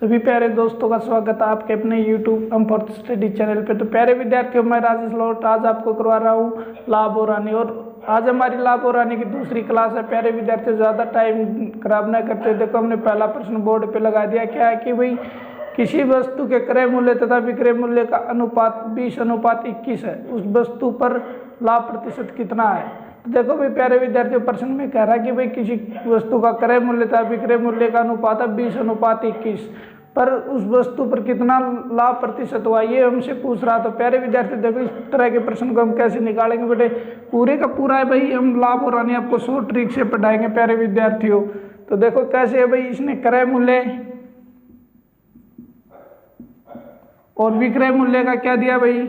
सभी प्यारे दोस्तों का स्वागत है आपके अपने YouTube हम फॉर स्टडी चैनल पे। तो प्यारे विद्यार्थियों, मैं राजेश लौट आज आपको करवा रहा हूँ लाभ और हानि। और आज हमारी लाभ और हानि की दूसरी क्लास है। प्यारे विद्यार्थियों, ज़्यादा टाइम खराब ना करते, देखो हमने पहला प्रश्न बोर्ड पे लगा दिया। क्या है कि भाई किसी वस्तु के क्रय मूल्य तथा विक्रय मूल्य का अनुपात 20:21 है, उस वस्तु पर लाभ प्रतिशत कितना है। तो देखो भाई प्यारे विद्यार्थियों, प्रश्न में कह रहा है कि भाई किसी वस्तु का क्रय मूल्य तथा विक्रय मूल्य का अनुपात है 20:21, पर उस वस्तु पर कितना लाभ प्रतिशत हुआ, ये हमसे पूछ रहा। तो प्यारे विद्यार्थी देखो इस तरह के प्रश्न को हम कैसे निकालेंगे बेटे, पूरे का पूरा है भाई हम लाभ और हानि आपको शॉर्ट ट्रिक से पढ़ाएंगे प्यारे विद्यार्थियों। तो देखो कैसे है भाई, इसने क्रय मूल्य और विक्रय मूल्य का क्या दिया भाई,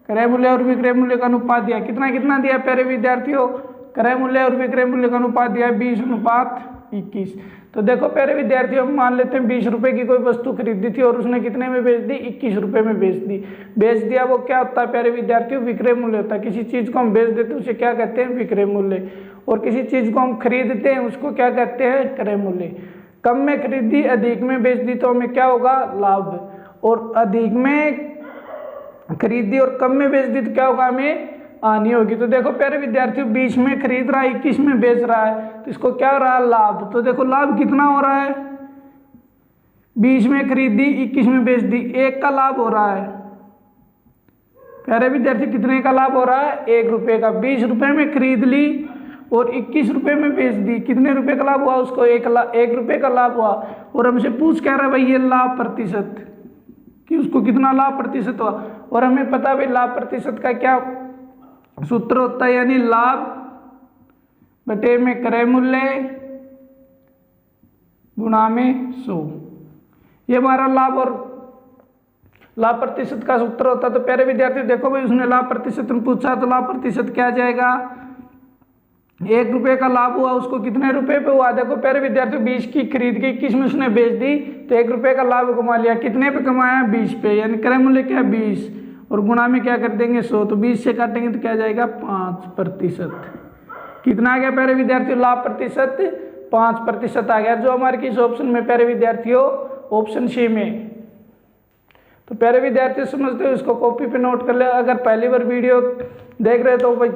क्रय मूल्य और विक्रय मूल्य का अनुपात दिया। कितना कितना दिया प्यारे विद्यार्थियों, क्रय मूल्य और विक्रय मूल्य का अनुपात दिया 20:21। तो देखो प्यारे विद्यार्थियों, हम मान लेते हैं 20 रुपए की कोई वस्तु खरीदी थी और उसने कितने में बेच दी, 21 रुपए में बेच दिया। वो क्या होता है प्यारे विद्यार्थियों, विक्रय मूल्य होता है। किसी चीज को हम बेच देते हैं उसे क्या कहते हैं, विक्रय मूल्य। और किसी चीज को हम खरीदते हैं उसको क्या कहते हैं, क्रय मूल्य। कम में खरीदी अधिक में बेच दी तो हमें क्या होगा, लाभ। और अधिक में खरीदी और कम में बेच दी तो क्या होगा, हमें हानि होगी। तो देखो प्यारे विद्यार्थियों, 20 में खरीद रहा है 21 में बेच रहा है, तो इसको क्या हो रहा है, लाभ। तो देखो लाभ कितना हो रहा है, 20 में खरीदी 21 में बेच दी, 1 का लाभ हो रहा है। प्यारे विद्यार्थी कितने का लाभ हो रहा है, 1 रुपये का। 20 रुपये में खरीद ली और 21 रुपये में बेच दी, कितने रुपए का लाभ हुआ, उसको 1 रुपये का लाभ हुआ। और हमसे पूछ क्या रहा है भाई, ये लाभ प्रतिशत कि उसको कितना लाभ प्रतिशत हुआ। और हमें पता भाई लाभ प्रतिशत का क्या सूत्र होता है, यानी लाभ बटे में क्रय मूल्य गुणा में 100। ये हमारा लाभ और लाभ प्रतिशत का सूत्र होता है। तो प्यारे विद्यार्थी देखो भाई, उसने लाभ प्रतिशत में पूछा तो लाभ प्रतिशत क्या आ जाएगा, 1 रुपये का लाभ हुआ, उसको कितने रुपए पे हुआ। देखो प्यारे विद्यार्थी, 20 की खरीद के 21 में उसने बेच दी तो 1 रुपये का लाभ कमा लिया। कितने पे कमाया, 20 पे, यानी क्रय मूल्य क्या 20 और गुणा में क्या कर देंगे 100। तो 20 से काटेंगे तो क्या जाएगा, 5%। कितना आ गया प्यारे विद्यार्थियों, लाभ प्रतिशत 5% आ गया, जो हमारे किस ऑप्शन में प्यारे विद्यार्थियों, ऑप्शन सी में। तो प्यारे विद्यार्थियों समझते हो, इसको कॉपी पे नोट कर ले। अगर पहली बार वीडियो देख रहे तो भाई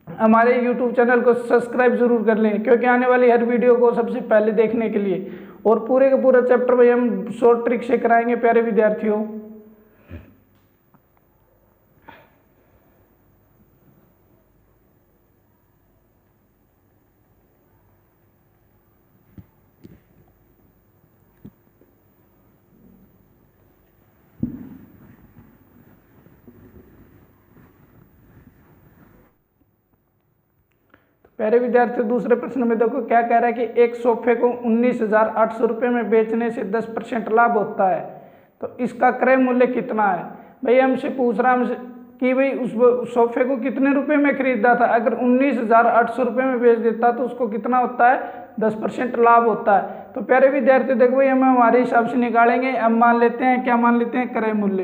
हमारे YouTube चैनल को सब्सक्राइब जरूर कर लें, क्योंकि आने वाली हर वीडियो को सबसे पहले देखने के लिए। और पूरे का पूरा चैप्टर भाई हम शॉर्ट ट्रिक से कराएंगे प्यारे विद्यार्थियों। प्यारे विद्यार्थियों, दूसरे प्रश्न में देखो क्या कह रहा है कि एक सोफे को 19,800 रुपये में बेचने से 10% लाभ होता है, तो इसका क्रय मूल्य कितना है। भाई हमसे पूछ रहा हमसे कि भाई उस सोफे को कितने रुपए में खरीदा था। अगर 19,800 रुपये में बेच देता तो उसको कितना होता है, 10% लाभ होता है। तो प्यारे विद्यार्थी देखो भाई, हम हमारे हिसाब से निकालेंगे। हम मान लेते हैं, क्या मान लेते हैं, क्रय मूल्य।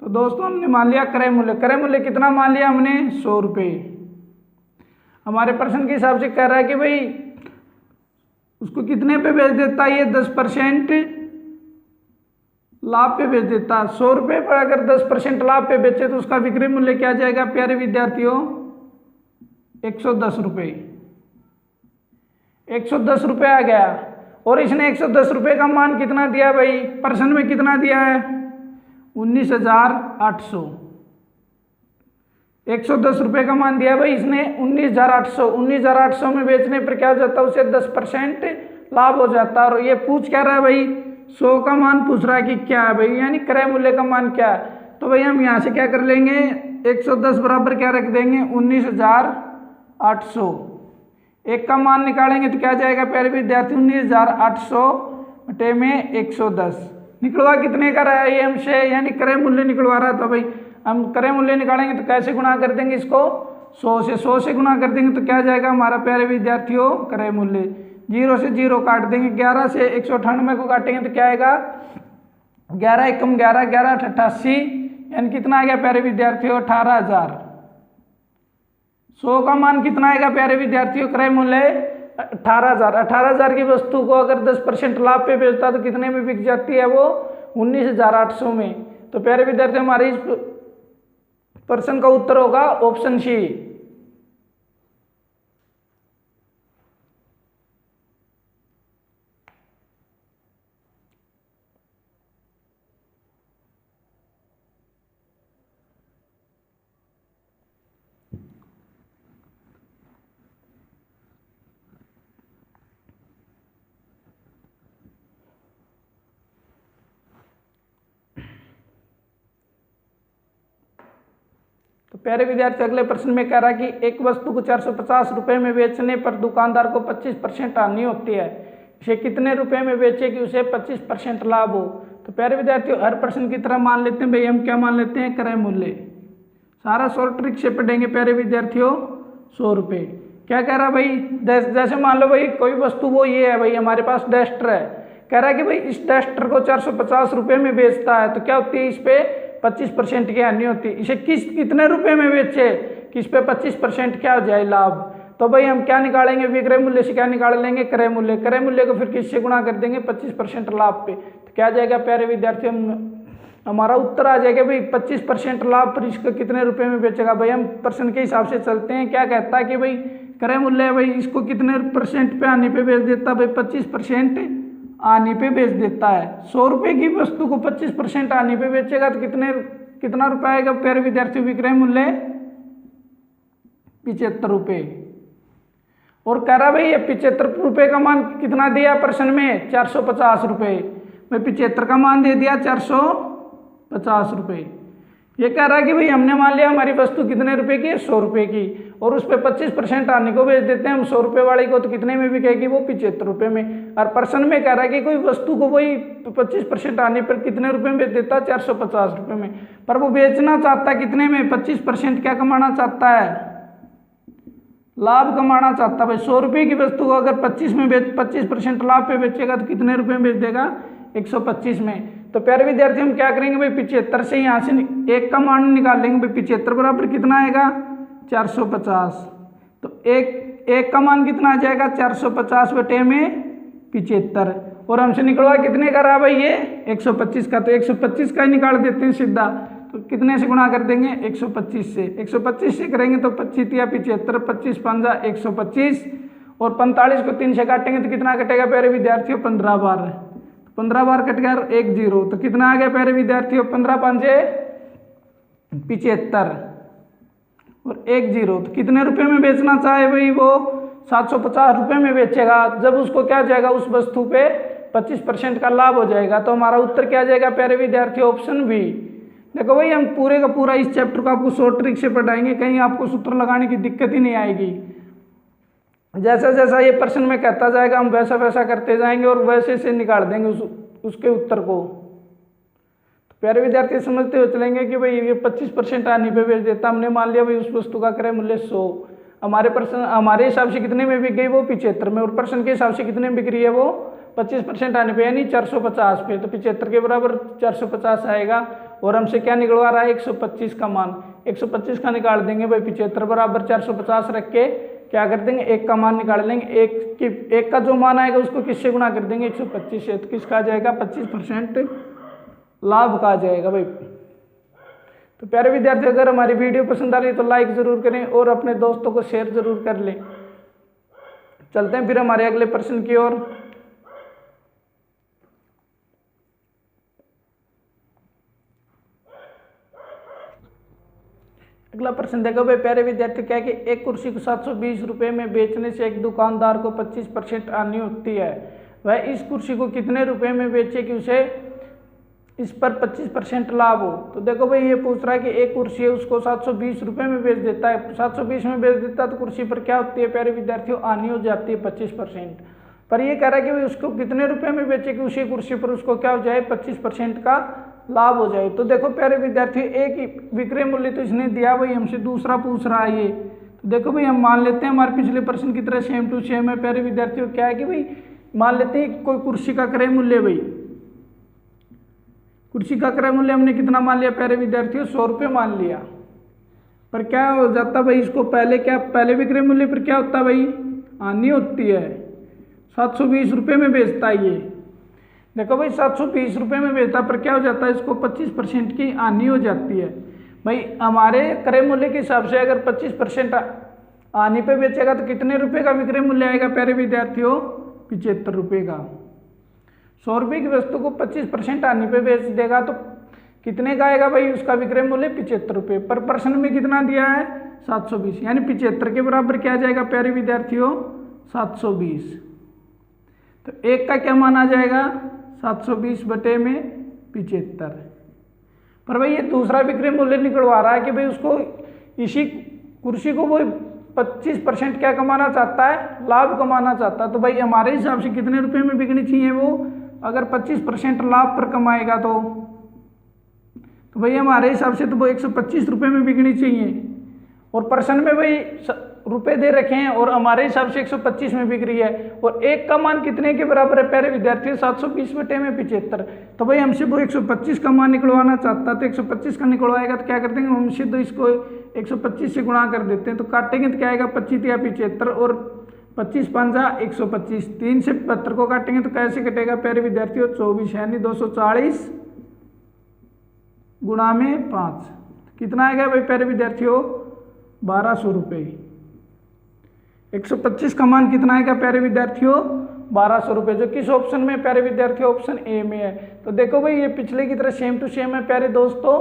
तो दोस्तों हमने मान लिया क्रय मूल्य। क्रय मूल्य कितना मान लिया हमने, 100 रुपये। हमारे प्रश्न के हिसाब से कह रहा है कि भाई उसको कितने पे बेच देता है, ये 10% लाभ पे बेच देता है। 100 रुपये पर अगर 10% लाभ पे बेचे तो उसका विक्रय मूल्य क्या जाएगा प्यारे विद्यार्थियों, 110 रुपये। 110 रुपये आ गया। और इसने 110 रुपये का मान कितना दिया भाई, प्रश्न में कितना दिया है, 19,800। 110 रुपये का मान दिया भाई इसने 19,800। 19,800 में बेचने पर क्या हो जाता है, उसे 10% लाभ हो जाता है। और ये पूछ क्या रहा है भाई, 100 का मान पूछ रहा है कि क्या है भाई, यानी क्रय मूल्य का मान क्या है। तो भाई हम यहाँ से क्या कर लेंगे, 110 बराबर क्या रख देंगे, 19,800। 1 का मान निकालेंगे तो क्या जाएगा प्यारे विद्यार्थी, 19,800 बटे में 110। निकलवा कितने का रहा है ये हमसे, यानी क्रय मूल्य निकलवा रहा था। भाई हम क्रय मूल्य निकालेंगे तो कैसे गुणा कर देंगे इसको, 100 से गुणा कर देंगे तो क्या जाएगा हमारा प्यारे विद्यार्थियों, क्रय मूल्य। 0 से 0 काट देंगे, 11 से 198 को काटेंगे तो क्या आएगा, 11 एकम 11, 11 88, यानी कितना आ गया प्यारे विद्यार्थियों, 18,000। 100 का मान कितना आएगा प्यारे विद्यार्थियों, क्रय मूल्य 18,000 की वस्तु को अगर 10% लाभ पे बेचता तो कितने में बिक जाती है वो? 19,800 में। तो प्यारे विद्यार्थी हमारे इस प्रश्न का उत्तर होगा ऑप्शन सी। तो प्यारे विद्यार्थी अगले प्रश्न में कह रहा है कि एक वस्तु को 450 रुपये में बेचने पर दुकानदार को 25% हानि होती है, इसे कितने रुपए में बेचे कि उसे 25% लाभ हो? तो प्यारे विद्यार्थियों हर प्रश्न की तरह मान लेते हैं भाई, हम क्या मान लेते हैं? क्रय मूल्य। सारा शॉर्ट ट्रिक से पढ़ेंगे प्यारे विद्यार्थियों। 100 रुपये क्या कह रहा है भाई? जैसे मान लो भाई कोई वस्तु वो ये है भाई, हमारे पास डस्टर है, कह रहा है कि भाई इस डस्टर को 450 रुपये में बेचता है, तो क्या होती है? इस पे 25% की हानि होती है। इसे कितने रुपए में बेचे कि इस पे 25% क्या हो जाए? लाभ। तो भाई हम क्या निकालेंगे? विक्रय मूल्य से क्या निकाल लेंगे? क्रय मूल्य। क्रय मूल्य को फिर किससे गुणा कर देंगे? 25% लाभ पे। तो क्या जाएगा प्यारे विद्यार्थियों? हमारा उत्तर आ जाएगा भाई 25% लाभ पर इसको कितने रुपए में बेचेगा। भाई हम प्रश्न के हिसाब से चलते हैं। क्या कहता है कि भाई क्रय मूल्य है भाई, इसको कितने % पे हानि पे बेच देता है? भाई 25% हानि पे बेच देता है। 100 रुपये की वस्तु को 25% हानि पे बेचेगा तो कितना रुपए आएगा प्यारे विद्यार्थियों? विक्रय मूल्य 75 रुपये। और कह रहा भाई ये 75 रुपये का मान कितना दिया प्रश्न में? 450 रुपये। मैं 75 का मान दे दिया 450 रुपये। ये कह रहा है कि भाई हमने मान लिया हमारी वस्तु कितने रुपए की है? 100 रुपये की, और उस पर 25% आने को बेच देते हैं हम 100 रुपये वाली को, तो कितने में बिकेगी वो? 75 रुपये में। और प्रश्न में कह रहा है कि कोई वस्तु को वही 25% आने पर कितने रुपये में बेच देता है? 450 रुपये में। पर वो बेचना चाहता है कितने में? 25% क्या कमाना चाहता है? लाभ कमाना चाहता है। भाई 100 रुपये की वस्तु को अगर 25% लाभ पे बेचेगा तो कितने रुपये में बेच देगा? 125 में। तो प्यारे विद्यार्थी हम क्या करेंगे भाई? 75 से यहाँ से एक का मान निकाल लेंगे। भाई 75 बराबर कितना आएगा? 450। तो एक का मान कितना आ जाएगा? 450 बटे में 75। और हमसे निकलवा कितने का रहा भाई? ये 125 का। तो 125 का ही निकाल देते हैं सीधा। तो कितने से गुणा कर देंगे? 125 से। 125 से करेंगे तो 25 या 75, 25 पंजा 125, और 45 को 3 से काटेंगे तो कितना कटेगा प्यारे विद्यार्थियों? 15 बार। 15 बार कट गया 1 0, तो कितना आ गया प्यारे विद्यार्थियों? 15 पंजे 75 और 1 0। तो कितने रुपए में बेचना चाहे भाई? वो 750 रुपये में बेचेगा, जब उसको क्या जाएगा? उस वस्तु पे 25% का लाभ हो जाएगा। तो हमारा उत्तर क्या जाएगा प्यारे विद्यार्थियों? Option B. देखो भाई हम पूरे का पूरा इस चैप्टर को आपको शॉर्ट ट्रिक से पढ़ाएंगे, कहीं आपको सूत्र लगाने की दिक्कत ही नहीं आएगी। जैसा जैसा ये प्रश्न में कहता जाएगा हम वैसा वैसा करते जाएंगे और वैसे से निकाल देंगे उसके उत्तर को। तो प्यारे विद्यार्थी समझते हुए चलेंगे कि भाई ये 25% हानि पे बेच देता। हमने मान लिया भाई उस वस्तु का क्रय मूल्य 100, हमारे हिसाब से कितने में बिक गई? वो 75 में। और प्रश्न के हिसाब से कितने में बिक रही है वो? 25% आने पे, यानी 450 पे। तो 75 के बराबर 450 आएगा। और हमसे क्या निकलवा रहा है? 125 का मान। 125 का निकाल देंगे भाई। 75 बराबर 450 रख के क्या कर देंगे? एक का मान निकाल लेंगे। एक का जो मान आएगा उसको किससे गुणा कर देंगे? 125 से। तो किसका आ जाएगा? 25% लाभ का आ जाएगा भाई। तो प्यारे विद्यार्थी अगर हमारी वीडियो पसंद आ रही है तो लाइक जरूर करें और अपने दोस्तों को शेयर जरूर कर लें। चलते हैं फिर हमारे अगले प्रश्न की ओर। अगला प्रश्न देखो भाई प्यारे विद्यार्थी, क्या है कि एक कुर्सी को 720 रुपये में बेचने से एक दुकानदार को 25% हानि होती है। वह इस कुर्सी को कितने रुपए में बेचे कि उसे इस पर 25% लाभ हो? तो देखो भाई ये पूछ रहा है कि एक कुर्सी है उसको 720 रुपये में बेच देता है। 720 में बेच देता है तो कुर्सी पर क्या होती है प्यारे विद्यार्थियों? हानि हो जाती है 25%। पर ये कह रहा है कि भाई उसको कितने रुपए में बेचे कि उसी कुर्सी पर उसको क्या हो जाए? 25% का लाभ हो जाए। तो देखो प्यारे विद्यार्थी एक ही विक्रय मूल्य तो इसने दिया भाई, हमसे दूसरा पूछ रहा है ये। तो देखो भाई हम मान लेते हैं हमारे पिछले प्रश्न की तरह सेम टू सेम है प्यारे विद्यार्थियों। क्या है कि भाई मान लेते हैं कोई कुर्सी का क्रय मूल्य, भाई कुर्सी का क्रय मूल्य हमने कितना मान लिया प्यारे विद्यार्थियों? 100 रुपये मान लिया। पर क्या हो जाता भाई इसको पहले विक्रय मूल्य पर क्या होता भाई? हानि होती है। 720 रुपये में बेचता है ये। देखो भाई 720 रुपये में बेचता पर क्या हो जाता है, इसको 25% की हानि हो जाती है। भाई हमारे क्रय मूल्य के हिसाब से अगर 25% हानि पे बेचेगा तो कितने रुपए का विक्रय मूल्य आएगा प्यारे विद्यार्थियों? 75 रुपये का। 100 रुपये की वस्तु को 25% हानि पे बेच देगा तो कितने का आएगा भाई उसका विक्रय मूल्य? 75 रुपये। पर पर्सन में कितना दिया है? 720, यानी 75 के बराबर क्या आ जाएगा प्यारे विद्यार्थियों? 720। तो एक का क्या मान आ जाएगा? 720 बटे में 75। पर भाई ये दूसरा विक्रय मूल्य निकलवा रहा है कि भाई उसको इसी कुर्सी को वो 25% क्या कमाना चाहता है? लाभ कमाना चाहता है। तो भाई हमारे हिसाब से कितने रुपए में बिकनी चाहिए वो? अगर 25% लाभ पर कमाएगा तो भाई हमारे हिसाब से तो वो 125 रुपये में बिकनी चाहिए। और पर्सन में भाई रुपए दे रखे हैं और हमारे हिसाब से 125 में बिक रही है। और एक का मान कितने के बराबर है प्यारे विद्यार्थियों? 720 बटे में 75। तो भाई हमसे वो 125 का मान निकलवाना चाहता है तो 125 का निकलवाएगा तो क्या करते हैं हम सीधे इसको 125 से गुणा कर देते हैं। तो काटेंगे तो क्या आएगा? 25 या 75 और 25 5 125। 3 से 72 को काटेंगे तो कैसे कटेगा प्यारे विद्यार्थियों? 24, यानी 240 गुणा में 5 कितना आएगा भाई प्यारे विद्यार्थियों? 1200 रुपये। 125 का मान कितना आएगा प्यारे विद्यार्थियों? 1200 रुपये, जो किस ऑप्शन में प्यारे विद्यार्थियों? ऑप्शन ए में है। तो देखो भाई ये पिछले की तरह सेम टू सेम है प्यारे दोस्तों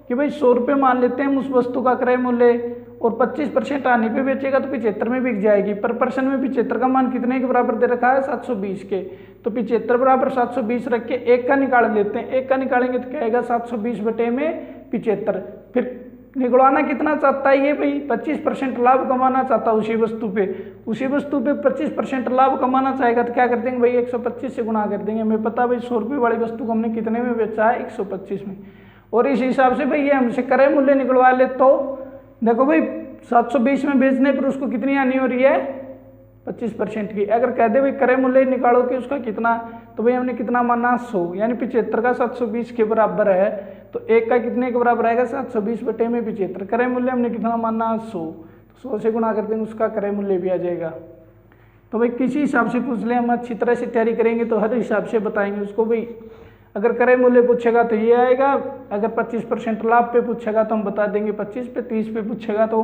कि भाई 100 रुपये मान लेते हैं हम उस वस्तु का क्रय मूल्य और 25% हानि पे बेचेगा तो 75 में बिक जाएगी। पर पर्सन में 75 का मान कितने के बराबर दे रखा है? 720 के। तो 75 बराबर 720 रख के एक का निकाल लेते हैं। एक का निकालेंगे तो क्या आएगा? 720 बटे में 75। फिर निकलवाना कितना चाहता है ये भाई? 25% लाभ कमाना चाहता है उसी वस्तु पे। उसी वस्तु पे 25% लाभ कमाना चाहेगा तो क्या कर देंगे भाई? 125 से गुणा कर देंगे। हमें पता भाई 100 रुपये वाली वस्तु को हमने कितने में बेचा है? 125 में। और इस हिसाब से भाई ये हमसे क्रय मूल्य निकलवा ले तो देखो भाई 720 में बेचने पर उसको कितनी हानि हो रही है? 25% की। अगर कह दे भाई क्रय मूल्य निकालो कि उसका कितना, तो भाई हमने कितना माना? 100, यानी 75 का 720 के बराबर है। तो एक का कितने के बराबर आएगा? 720 बटे में 75। क्रय मूल्य हमने कितना माना? 100। तो 100 से गुणा कर देंगे उसका क्रय मूल्य भी आ जाएगा। तो भाई किसी हिसाब से पूछ ले हम अच्छी तरह से तैयारी करेंगे तो हर हिसाब से बताएंगे उसको। भाई अगर क्रय मूल्य पूछेगा तो ये आएगा, अगर 25% लाभ पे पूछेगा तो हम बता देंगे 25 पे, 30 पे पूछेगा तो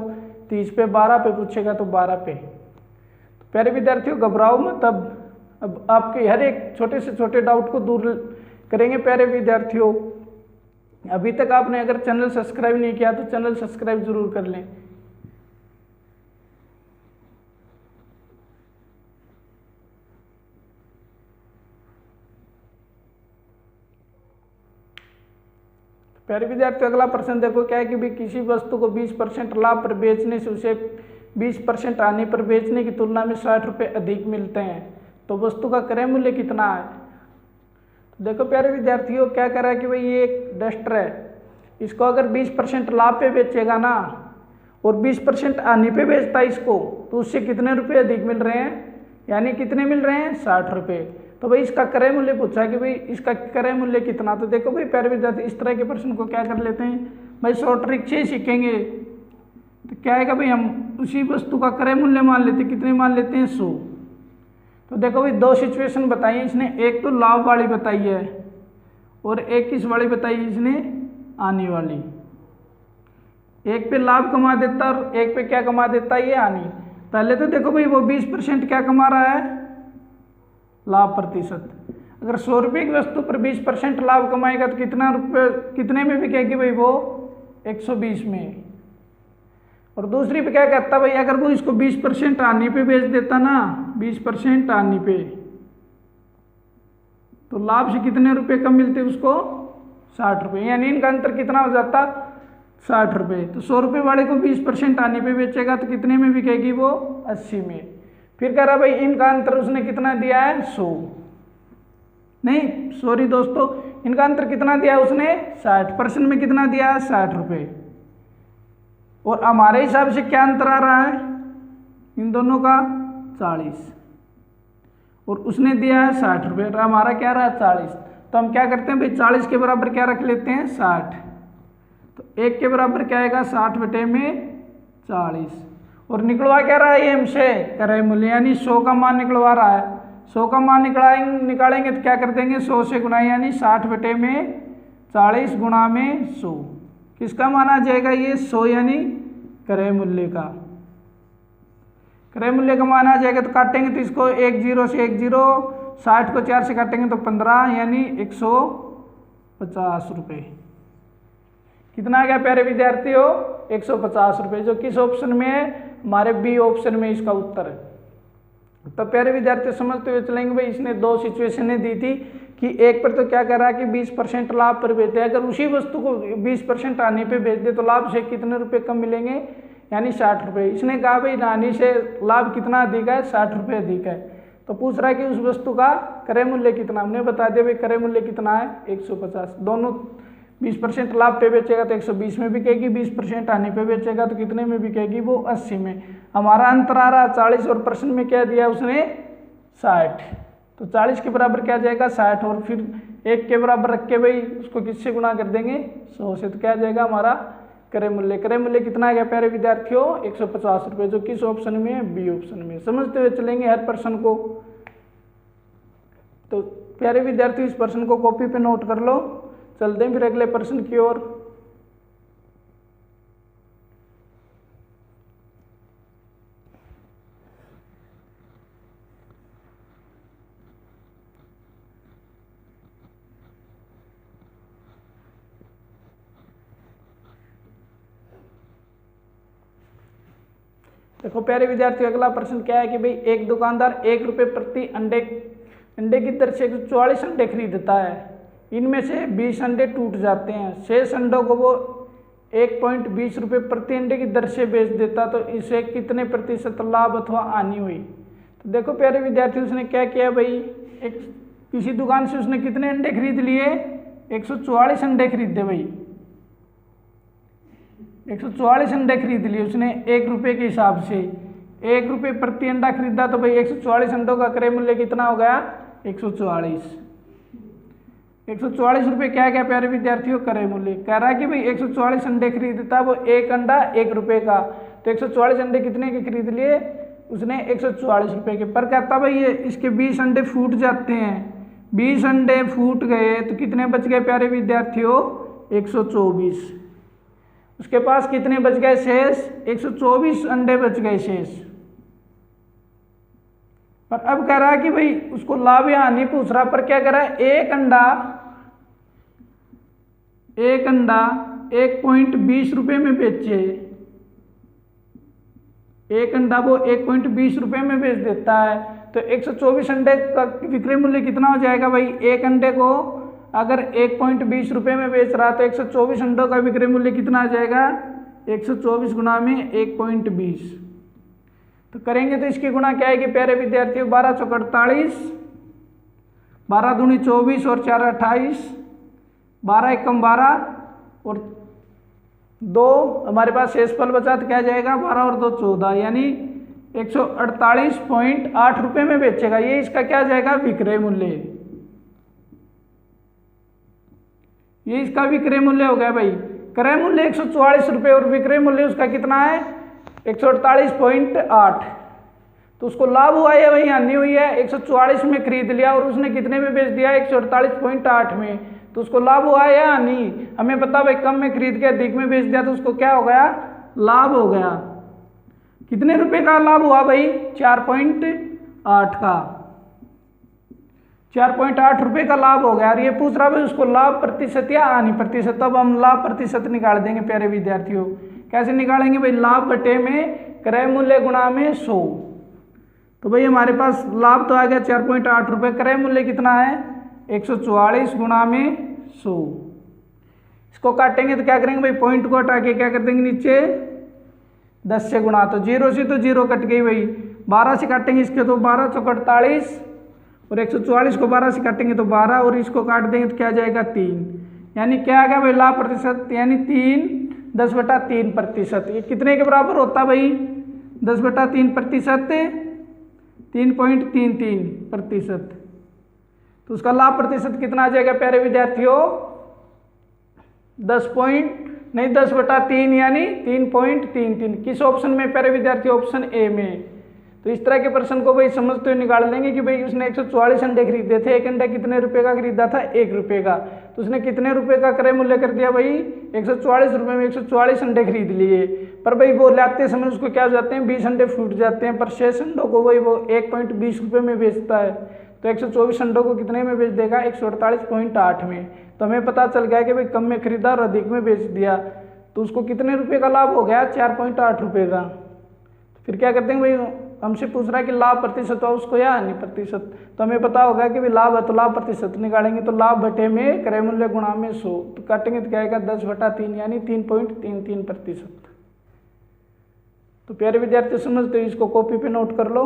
30 पे, 12 पे पूछेगा तो 12 पे। तो प्यारे विद्यार्थियों घबराओ मत, अब आपके हर एक छोटे से छोटे डाउट को दूर करेंगे प्यारे विद्यार्थियों। अभी तक आपने अगर चैनल सब्सक्राइब नहीं किया तो चैनल सब्सक्राइब जरूर कर लें। प्यारे विद्यार्थियों अगला प्रश्न देखो क्या है कि भी किसी वस्तु को 20% लाभ पर बेचने से उसे 20% हानि पर बेचने की तुलना में 60 रुपये अधिक मिलते हैं, तो वस्तु का क्रय मूल्य कितना है? तो देखो प्यारे विद्यार्थियों क्या कर रहा है कि भाई ये एक डस्टर है, इसको अगर 20% लाभ पे बेचेगा ना और 20% हानि पे बेचता है इसको, तो उससे कितने रुपये अधिक मिल रहे हैं? यानी कितने मिल रहे हैं? 60 रुपये। तो भाई इसका क्रय मूल्य पूछा है कि भाई इसका क्रय मूल्य कितना। तो देखो भाई प्यारे विद्यार्थी इस तरह के प्रश्न को क्या कर लेते हैं भाई, शॉर्ट ट्रिक से सीखेंगे। तो क्या आएगा भाई, हम उसी वस्तु का क्रय मूल्य मान लेते हैं, कितने मान लेते हैं? 100। तो देखो भाई दो सिचुएशन बताई है इसने, एक तो लाभ वाली बताई है और एक किस वाली बताई है इसने? हानि वाली। एक पे लाभ कमा देता और एक पे क्या कमा देता है? ये हानि। पहले तो देखो भाई वो 20% क्या कमा रहा है? लाभ प्रतिशत। अगर 100 रुपये की वस्तु पर 20% लाभ कमाएगा तो कितना रुपये, कितने में बिकेगी भाई वो? 120 में। और दूसरी पे क्या कहता भाई, अगर वो इसको 20% हानि पे बेच देता ना, 20% हानि पे, तो लाभ से कितने रुपए कम मिलते उसको? 60 रुपये। यानी इनका अंतर कितना हो जाता? 60 रुपये। तो 100 रुपये वाले को 20% हानि पे बेचेगा तो कितने में बिकेगी वो? 80 में। फिर कह रहा भाई इनका अंतर उसने कितना दिया है? 100 नहीं सॉरी दोस्तों, इनका अंतर कितना दिया है उसने? 60%। में कितना दिया है? 60 रुपये। और हमारे हिसाब से क्या अंतर आ रहा है इन दोनों का? 40। और उसने दिया है 60 रुपये और हमारा क्या रहा है? 40। तो हम क्या करते हैं भाई 40 के बराबर क्या रख लेते हैं? 60। तो एक के बराबर क्या आएगा? 60 बटे में 40। और निकलवा क्या रहा है हमसे, क्रय मूल्य, यानी 100 का मान निकलवा रहा है। 100 का मान निकालेंगे तो क्या कर देंगे, 100 से गुना, यानी 60 बटे में 40 गुणा में 100। किसका मान आ जाएगा ये 100, यानी क्रय मूल्य का। क्रय मूल्य का मान आ जाएगा तो काटेंगे तो इसको 1 0 से 1 0, 60 को 4 से काटेंगे तो 15, यानी 150 रुपये। कितना आ गया प्यारे विद्यार्थियों, 150 रुपये, जो किस ऑप्शन में है, हमारे बी ऑप्शन में इसका उत्तर है। तो प्यारे विद्यार्थी समझते हुए चलेंगे भाई, इसने दो सिचुएशनें दी थी कि एक पर तो क्या कर रहा है कि 20% लाभ पर बेचते हैं, अगर उसी वस्तु को 20% हानि पे बेच दे तो लाभ से कितने रुपए कम मिलेंगे, यानी 60 रुपये। इसने कहा भाई हानि से लाभ कितना अधिक है, 60 रुपये अधिक है। तो पूछ रहा है कि उस वस्तु का क्रय मूल्य कितना, हमने बता दिया भाई क्रय मूल्य कितना है 150। दोनों 20% लाभ पे बेचेगा तो 120 में बिकेगी, 20% हानि पे बेचेगा तो कितने में बिकेगी, वो 80 में। हमारा अंतर आ रहा 40 और परसेंट में क्या दिया उसने 60, तो 40 के बराबर क्या जाएगा 60, और फिर 1 के बराबर रख के भाई उसको किससे गुणा कर देंगे 100 से, तो क्या जाएगा हमारा क्रय मूल्य। क्रय मूल्य कितना आ गया प्यारे विद्यार्थियों 150 रुपये, जो किस ऑप्शन में है, बी ऑप्शन में। समझते हुए चलेंगे हर प्रश्न को। तो प्यारे विद्यार्थी इस प्रश्न को कॉपी पे नोट कर लो, चलते हैं फिर अगले प्रश्न की ओर। देखो प्यारे विद्यार्थी अगला प्रश्न क्या है कि भाई एक दुकानदार 1 रुपये प्रति अंडे की दर से 144 अंडे खरीदता है, इनमें से 20 अंडे टूट जाते हैं, शेष अंडों को वो 1.20 रुपये प्रति अंडे की दर से बेच देता, तो इसे कितने प्रतिशत लाभ अथवा हानि हुई। तो देखो प्यारे विद्यार्थी उसने क्या किया भाई, एक किसी दुकान से उसने कितने अंडे खरीद लिए, 144 अंडे खरीदे भाई, 144 अंडे खरीद लिए उसने 1 रुपये के हिसाब से, 1 रुपये प्रति अंडा खरीदा, तो भाई 144 अंडों का क्रय मूल्य कितना हो गया 144 रुपये क्या क्या प्यारे विद्यार्थियों क्रय मूल्य। कह रहा है कि भाई 144 अंडे खरीदता वो एक अंडा 1 रुपये का, तो 144 अंडे कितने के खरीद लिए उसने 144 रुपये के। पर कहता भाई ये इसके 20 अंडे फूट जाते हैं, 20 अंडे फूट गए तो कितने बच गए प्यारे विद्यार्थियों 124। उसके पास कितने बच गए शेष, 124 अंडे बच गए शेष। पर अब कह रहा है कि भाई उसको लाभ या हानि पूछ रहा, पर क्या कर रहा है एक अंडा 1.20 रुपये में बेचे, एक अंडा वो 1.20 रुपये में बेच देता है, तो 124 अंडे का विक्रय मूल्य कितना हो जाएगा भाई, एक अंडे को अगर 1.20 रुपये में बेच रहा तो 124 अंडों का विक्रय मूल्य कितना आ जाएगा 124 गुना में 1.20। तो करेंगे तो इसकी गुणा क्या है कि प्यारे विद्यार्थियों 12 चौक 48, 12 दूनी 24 और 4 28, 12 एकम 12 और 2 हमारे पास शेषफल बचा तो क्या जाएगा 12 और 2 14, यानी 148.8 रुपये में बेचेगा। ये इसका क्या जाएगा विक्रय मूल्य, ये इसका विक्रय मूल्य हो गया भाई। क्रय मूल्य 144 रुपये और विक्रय मूल्य उसका कितना है 148.8, तो उसको लाभ हुआ है भाई हानि हुई है, 144 में खरीद लिया और उसने कितने में बेच दिया 148.8 में, तो उसको लाभ हुआ है या हानि। हमें पता भाई कम में खरीद के अधिक में बेच दिया तो उसको क्या हो गया लाभ हो गया। कितने रुपए का लाभ हुआ भाई 4.8 का, 4.8 रुपये का लाभ हो गया। और ये पूछ रहा भाई उसको लाभ प्रतिशत या हानि प्रतिशत। तब हम लाभ प्रतिशत निकाल देंगे प्यारे विद्यार्थियों। कैसे निकालेंगे भाई, लाभ बटे में क्रय मूल्य गुणा में 100। तो भाई हमारे पास लाभ तो आ गया 4.8 रुपये, क्रय मूल्य कितना है 144 गुणा में 100। इसको काटेंगे तो क्या करेंगे भाई, पॉइंट को हटा के क्या कर देंगे नीचे 10 से गुणा, तो 0 से तो 0 कट गई भाई, 12 से काटेंगे इसके तो 12 चौक 48 और 144 को 12 से काटेंगे तो 12 और इसको काट देंगे तो क्या जाएगा 3, यानी क्या आ गया भाई लाभ प्रतिशत, यानी 10/3%। ये कितने के बराबर होता भाई 10/3%, 3.33%। तो उसका लाभ प्रतिशत कितना आ जाएगा प्यारे विद्यार्थियों 10.33। नहीं 10/3 यानी 3.33। किस ऑप्शन में प्यारे विद्यार्थी? ऑप्शन ए में। तो इस तरह के प्रश्न को भाई समझते हुए निकाल लेंगे कि भाई उसने 144 अंडे खरीदे थे, एक अंडा कितने रुपए का खरीदा था? 1 रुपए का। तो उसने कितने रुपए का क्रय मूल्य कर दिया भाई? 144 रुपए में 144 अंडे खरीद लिए। पर भाई वो लाते समय उसको क्या हो जाते हैं? 20 अंडे फूट जाते हैं, पर शेष अंडों को भाई वो 1.20 रुपए में बेचता है। तो 124 अंडों को कितने में बेच देगा? 148.8 में। तो हमें पता चल गया कि भाई कम में खरीदा और अधिक में बेच दिया, तो उसको कितने रुपए का लाभ हो गया? 4.8 रुपए का। फिर क्या करते हैं भाई? हमसे पूछ रहा है कि लाभ प्रतिशत हो उसको या हानि प्रतिशत। तो हमें पता होगा कि भाई लाभ है तो लाभ प्रतिशत निकालेंगे, तो लाभ बटे में क्रय मूल्य गुणा में 100, तो काटेंगे तो क्या आएगा? 10/3 यानी 3.33%। तो प्यारे विद्यार्थी समझते हो, इसको कॉपी पे नोट कर लो।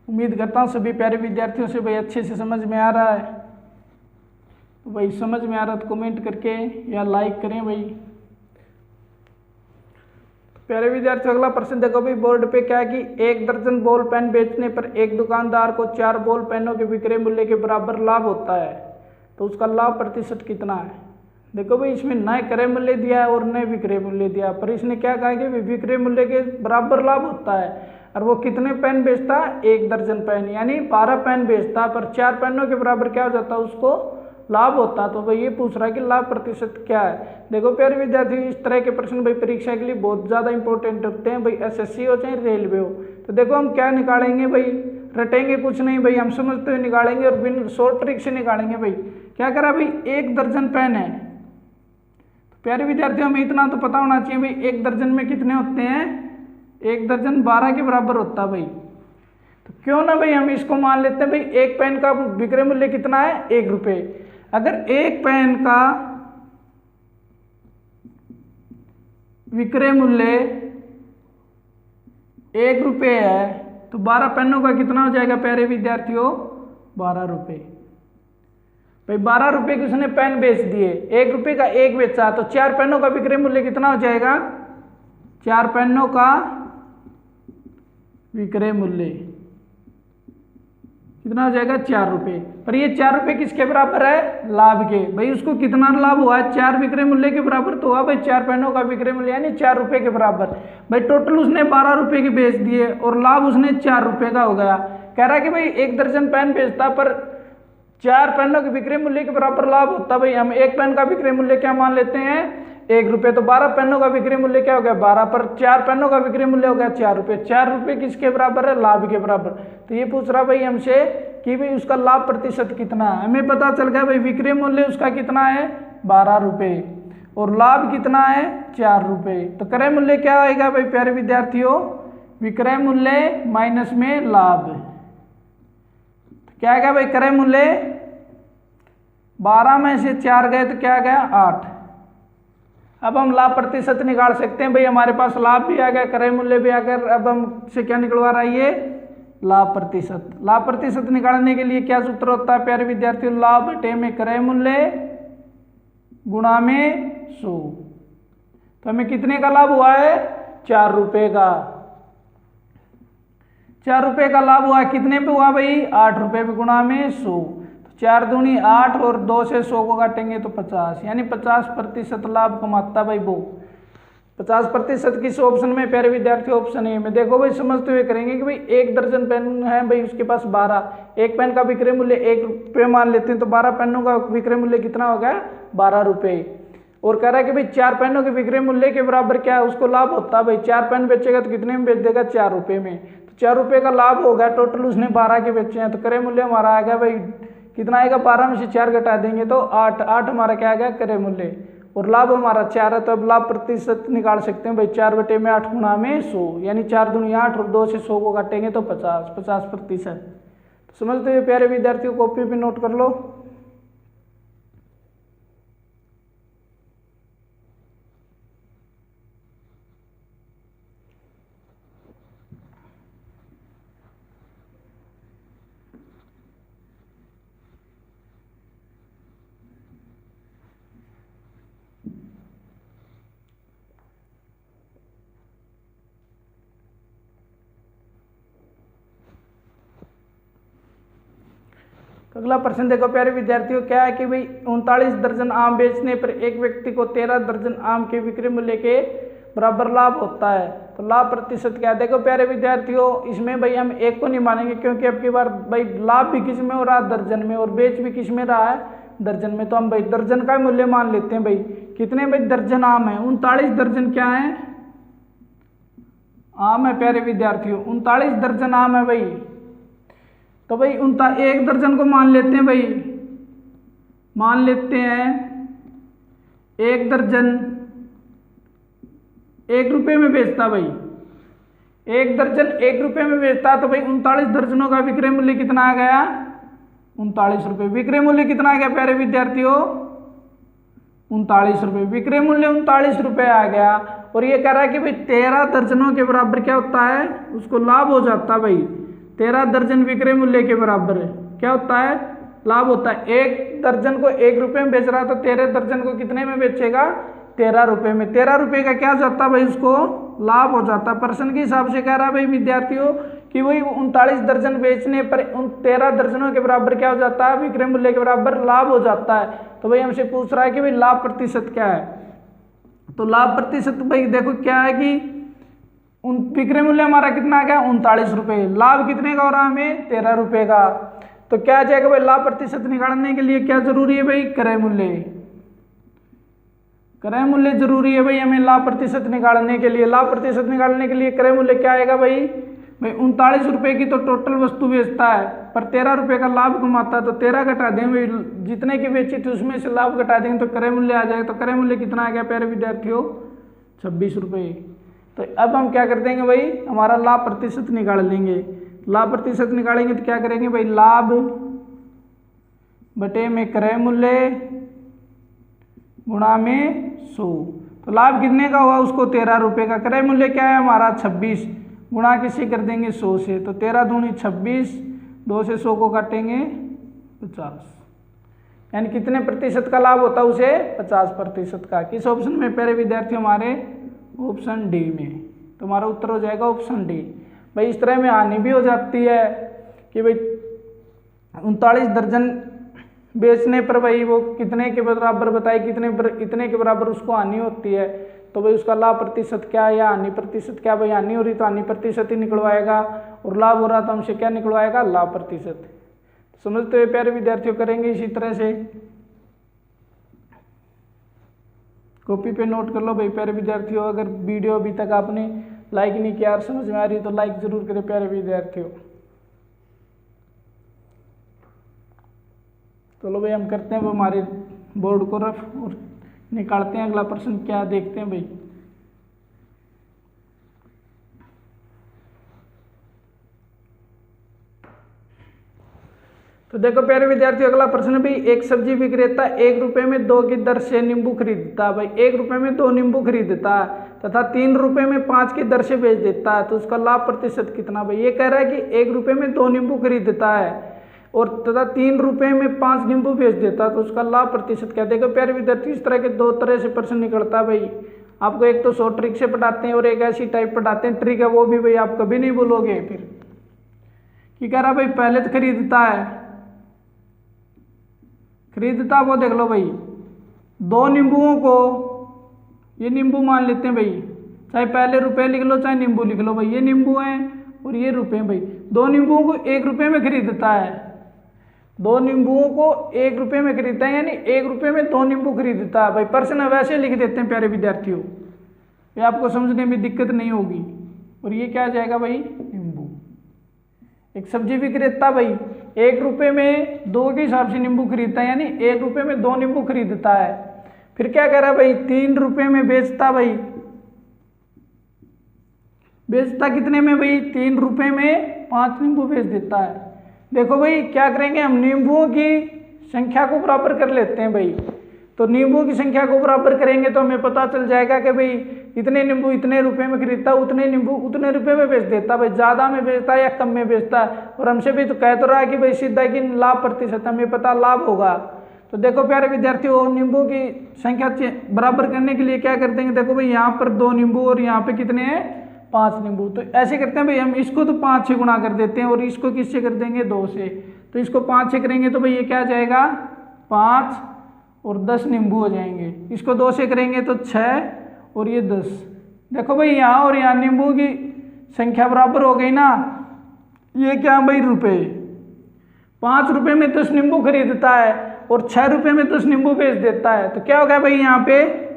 उम्मीद करता हूँ सभी प्यारे विद्यार्थियों से भाई अच्छे से समझ में आ रहा है। तो भाई समझ में आ रहा तो कमेंट करके या लाइक करें भाई। तो प्यारे विद्यार्थियों अगला प्रश्न देखो भाई, बोर्ड पे क्या है कि 1 दर्जन बॉल पेन बेचने पर एक दुकानदार को 4 बॉल पेनों के विक्रय मूल्य के बराबर लाभ होता है, तो उसका लाभ प्रतिशत कितना है? देखो भाई इसमें न क्रय मूल्य दिया है और न विक्रय मूल्य दिया, पर इसने क्या कहा कि विक्रय मूल्य के बराबर लाभ होता है। और वो कितने पेन बेचता है? 1 दर्जन पेन यानी 12 पेन बेचता, पर 4 पेनों के बराबर क्या हो जाता है? उसको लाभ होता। तो भाई ये पूछ रहा है कि लाभ प्रतिशत क्या है। देखो प्यारे विद्यार्थी इस तरह के प्रश्न भाई परीक्षा के लिए बहुत ज़्यादा इंपॉर्टेंट होते हैं, भाई एसएससी हो चाहे रेलवे हो। तो देखो हम क्या निकालेंगे भाई? रटेंगे कुछ नहीं भाई, हम समझते हुए निकालेंगे और बिन शॉर्ट ट्रिक से निकालेंगे भाई। क्या करा भाई? 1 दर्जन पेन है। तो प्यारे विद्यार्थियों हमें इतना तो पता होना चाहिए भाई 1 दर्जन में कितने होते हैं? 1 दर्जन 12 के बराबर होता है भाई। तो क्यों ना भाई हम इसको मान लेते हैं भाई एक पेन का विक्रय मूल्य कितना है? 1 रुपये। अगर एक पेन का विक्रय मूल्य 1 रुपये है तो 12 पेनों का कितना हो जाएगा प्यारे विद्यार्थियों? 12 रुपये। भाई 12 रुपये की उसने पेन बेच दिए, 1 रुपये का एक बेचा, तो 4 पेनों का विक्रय मूल्य कितना हो जाएगा? 4 पेनों का विक्रय मूल्य कितना हो जाएगा? 4 रुपये। पर ये 4 रुपये किसके बराबर है? लाभ के। भाई उसको कितना लाभ हुआ है? 4 विक्रय मूल्य के बराबर तो हुआ भाई 4 पेनों का विक्रय मूल्य यानी 4 रुपये के बराबर। भाई टोटल उसने 12 रुपये के बेच दिए और लाभ उसने 4 रुपये का हो गया। कह रहा है कि भाई 1 दर्जन पेन बेचता पर 4 पेनों के विक्रय मूल्य के बराबर लाभ होता। भाई हम एक पेन का विक्रय मूल्य क्या मान लेते हैं? 1 रुपये। तो 12 पेनों का विक्रय मूल्य क्या हो गया? 12, पर 4 पेनों का विक्रय मूल्य हो गया 4 रुपये। 4 रुपये किसके बराबर है? लाभ के बराबर। तो ये पूछ रहा भाई हमसे कि भाई उसका लाभ प्रतिशत कितना है। हमें पता चल गया भाई विक्रय मूल्य उसका कितना है? 12 रुपये और लाभ कितना है? 4 रुपये। तो क्रय मूल्य क्या आएगा भाई प्यारे विद्यार्थियों? विक्रय मूल्य माइनस में लाभ। क्या आएगा भाई? क्रय मूल्य 12 में से 4 गए तो क्या गया? 8। अब हम लाभ प्रतिशत निकाल सकते हैं भाई, हमारे पास लाभ भी आ गया, क्रय मूल्य भी आ गया। अब हम से क्या निकलवा रहा है? ये लाभ प्रतिशत। लाभ प्रतिशत निकालने के लिए क्या सूत्र होता है प्यारे विद्यार्थियों? लाभ बटे में क्रय मूल्य गुणा में 100। तो हमें कितने का लाभ हुआ है? 4 रुपये का। 4 रुपये का लाभ हुआ, कितने पे हुआ भाई? 8 रुपये पे गुणा में 100। तो 4 दूनी 8 और 2 से 100 को काटेंगे तो 50, यानी 50% लाभ कमाता भाई वो। 50% किस ऑप्शन में प्यारे विद्यार्थी? ऑप्शन ए में। देखो भाई समझते हुए करेंगे कि भाई 1 दर्जन पेन है भाई उसके पास 12, एक पेन का विक्रय मूल्य 1 रुपये मान लेते हैं, तो 12 पेनों का विक्रय मूल्य कितना हो गया? 12 रुपये। और कह रहा है कि भाई 4 पेनों के विक्रय मूल्य के बराबर क्या है? उसको लाभ होता है भाई 4 पेन बेचेगा तो कितने में बेच देगा? 4 रुपये में। तो 4 रुपये का लाभ हो गया, टोटल उसने 12 के बेचे हैं, तो क्रय मूल्य हमारा आ गया भाई कितना आएगा? 12 में से 4 घटा देंगे तो 8। 8 हमारा क्या आ गया? क्रय मूल्य। और लाभ हमारा 4 है, तो अब लाभ प्रतिशत निकाल सकते हैं भाई 4 बटे में 8 गुणा में 100, यानी 4 दूनी 8 और 2 से 100 को काटेंगे तो 50%। तो समझते हुए प्यारे विद्यार्थियों कॉपी पे नोट कर लो। तो अगला प्रश्न देखो प्यारे विद्यार्थियों, क्या है कि भाई 39 दर्जन आम बेचने पर एक व्यक्ति को 13 दर्जन आम के विक्रय मूल्य के बराबर लाभ होता है। तो लाभ प्रतिशत क्या है? देखो प्यारे विद्यार्थियों, इसमें भाई हम एक को नहीं मानेंगे, क्योंकि अब की बार भाई लाभ भी किस में हो रहा है? दर्जन में, और बेच भी किस में रहा है? दर्जन में। तो हम भाई दर्जन का मूल्य मान लेते हैं। भाई कितने भाई दर्जन आम है? 39 दर्जन क्या है? आम है प्यारे विद्यार्थियों, 39 दर्जन आम है भाई। तो भाई एक दर्जन को मान लेते हैं भाई, मान लेते हैं एक दर्जन 1 रुपये में बेचता भाई, एक दर्जन 1 रुपये में बेचता। तो भाई 39 दर्जनों का विक्रय मूल्य कितना आ गया? 39 रुपये। विक्रय मूल्य कितना आ गया प्यारे विद्यार्थियों? 39 रुपये। विक्रय मूल्य 39 रुपये आ गया। और ये कह रहा है कि भाई 13 दर्जनों के बराबर क्या होता है? उसको लाभ हो जाता है भाई। 13 दर्जन विक्रय मूल्य के बराबर क्या होता है? लाभ होता है। एक दर्जन को 1 रुपये में बेच रहा था, 13 दर्जन को कितने में बेचेगा? 13 रुपये में। 13 रुपये का क्या जाता है भाई? उसको लाभ हो जाता है। प्रश्न के हिसाब से कह रहा है भाई विद्यार्थियों कि वही 39 दर्जन बेचने पर उन 13 दर्जनों के बराबर क्या हो जाता है? विक्रय मूल्य के बराबर लाभ हो जाता है। तो भाई हमसे पूछ रहा है कि भाई लाभ प्रतिशत क्या है? तो लाभ प्रतिशत भाई देखो क्या है कि विक्रय मूल्य हमारा कितना आ गया? 39 रुपये। लाभ कितने का हो रहा है हमें? 13 रुपये का। तो क्या जाएगा भाई? लाभ प्रतिशत निकालने के लिए क्या जरूरी है भाई? क्रय मूल्य। क्रय मूल्य जरूरी है भाई हमें लाभ प्रतिशत निकालने के लिए। लाभ प्रतिशत निकालने के लिए क्रय मूल्य क्या आएगा भाई? 39 रुपये की तो टोटल वस्तु बेचता है, पर 13 रुपये का लाभ कमाता है। तो 13 घटा देंगे, जितने की बेची थी उसमें से लाभ घटा देंगे तो क्रय मूल्य आ जाएगा। तो क्रय मूल्य कितना आ गया प्यारे विद्यार्थियों? 26 रुपये। तो अब हम क्या कर देंगे भाई? हमारा लाभ प्रतिशत निकाल लेंगे। लाभ प्रतिशत निकालेंगे तो क्या करेंगे भाई? लाभ बटे में क्रय मूल्य गुणा में 100। तो लाभ कितने का हुआ? उसको 13 रुपये का। क्रय मूल्य क्या है हमारा? 26। गुणा किससे कर देंगे? 100 से। तो 13 दूनी 26, 2 से 100 को काटेंगे 50। यानी कितने प्रतिशत का लाभ होता है उसे? 50% का। किस ऑप्शन में प्यारे विद्यार्थियों? हमारे ऑप्शन डी में। तो हमारा उत्तर हो जाएगा ऑप्शन डी। भाई इस तरह में हानि भी हो जाती है कि भाई 39 दर्जन बेचने पर भाई वो कितने के बराबर बताए, इतने के बराबर उसको हानि होती है। तो भाई उसका लाभ प्रतिशत क्या है या हानि प्रतिशत क्या? भाई हानि हो रही तो हानि प्रतिशत ही निकलवाएगा, और लाभ हो रहा तो हमसे क्या निकलवाएगा? लाभ प्रतिशत। समझते हुए प्यारे विद्यार्थियों करेंगे इसी तरह से। कॉपी पे नोट कर लो भाई प्यारे विद्यार्थियों। अगर वीडियो अभी तक आपने लाइक नहीं किया और समझ में आ रही है तो लाइक जरूर करें प्यारे विद्यार्थियों। चलो भाई हम करते हैं वो हमारे बोर्ड को रफ और निकालते हैं अगला प्रश्न क्या देखते हैं भाई। तो देखो प्यारे विद्यार्थियों अगला प्रश्न भी, एक सब्जी विक्रेता 1 रुपये में 2 की दर से नींबू खरीदता है। भाई 1 रुपये में 2 नींबू खरीदता है तथा 3 रुपये में 5 की दर से बेच देता है। तो उसका लाभ प्रतिशत कितना? भाई ये कह रहा है कि 1 रुपये में 2 नींबू खरीदता है और तथा 3 रुपये में 5 नींबू बेच देता है। तो उसका लाभ प्रतिशत क्या? देखो प्यारे विद्यार्थी इस तरह के 2 तरह से प्रश्न निकलता है भाई। आपको एक तो शॉर्ट ट्रिक से पढ़ाते हैं और एक ऐसी टाइप पढ़ाते हैं ट्रिक है, वो भी भाई आप कभी नहीं भूलोगे। फिर कि कह रहा भाई पहले तो खरीदता वो देख लो भाई 2 नींबुओं को, ये नींबू मान लेते हैं भाई, चाहे पहले रुपए लिख लो चाहे नींबू लिख लो भाई, ये नींबू हैं और ये रुपए हैं भाई। 2 नींबुओं को 1 रुपये में खरीदता है, 2 नींबुओं को 1 रुपये में खरीदता है, यानी 1 रुपये में 2 नींबू खरीदता है भाई। प्रश्न वैसे लिख देते हैं प्यारे विद्यार्थियों, ये आपको समझने में दिक्कत नहीं होगी। और ये क्या आ जाएगा भाई? नींबू। एक सब्जी विक्रेता भाई 1 रुपये में 2 के हिसाब से नींबू खरीदता है, यानी 1 रुपये में 2 नींबू खरीदता है। फिर क्या कह रहा है भाई? 3 रुपये में बेचता भाई, बेचता कितने में भाई? 3 रुपये में 5 नींबू बेच देता है। देखो भाई क्या करेंगे हम, नींबुओं की संख्या को बराबर कर लेते हैं भाई। तो नींबुओं की संख्या को बराबर करेंगे तो हमें पता चल जाएगा कि भाई इतने नींबू इतने रुपए में खरीदता, उतने नींबू उतने रुपए में बेच देता। भाई ज़्यादा में बेचता है या कम में बेचता है। और हमसे भी तो कह तो रहा है कि भाई सीधा कि लाभ प्रतिशत, हमें पता लाभ होगा। तो देखो प्यारे विद्यार्थियों नींबू की संख्या बराबर करने के लिए क्या करते हैं? देखो भाई यहाँ पर 2 नींबू और यहाँ पे कितने हैं? 5 नींबू। तो ऐसे करते हैं भाई हम इसको तो 5 से गुणा कर देते हैं और इसको किससे कर देंगे? 2 से। तो इसको 5 से करेंगे तो भाई ये क्या आ जाएगा 5 और 10 नींबू हो जाएंगे। इसको 2 से करेंगे तो 6 और ये 10। देखो भाई यहाँ और यहाँ नींबू की संख्या बराबर हो गई ना। ये क्या भाई रुपए, 5 रुपए में 10 नींबू खरीदता है और 6 रुपए में 10 नींबू बेच देता है, तो क्या हो गया भाई यहाँ पे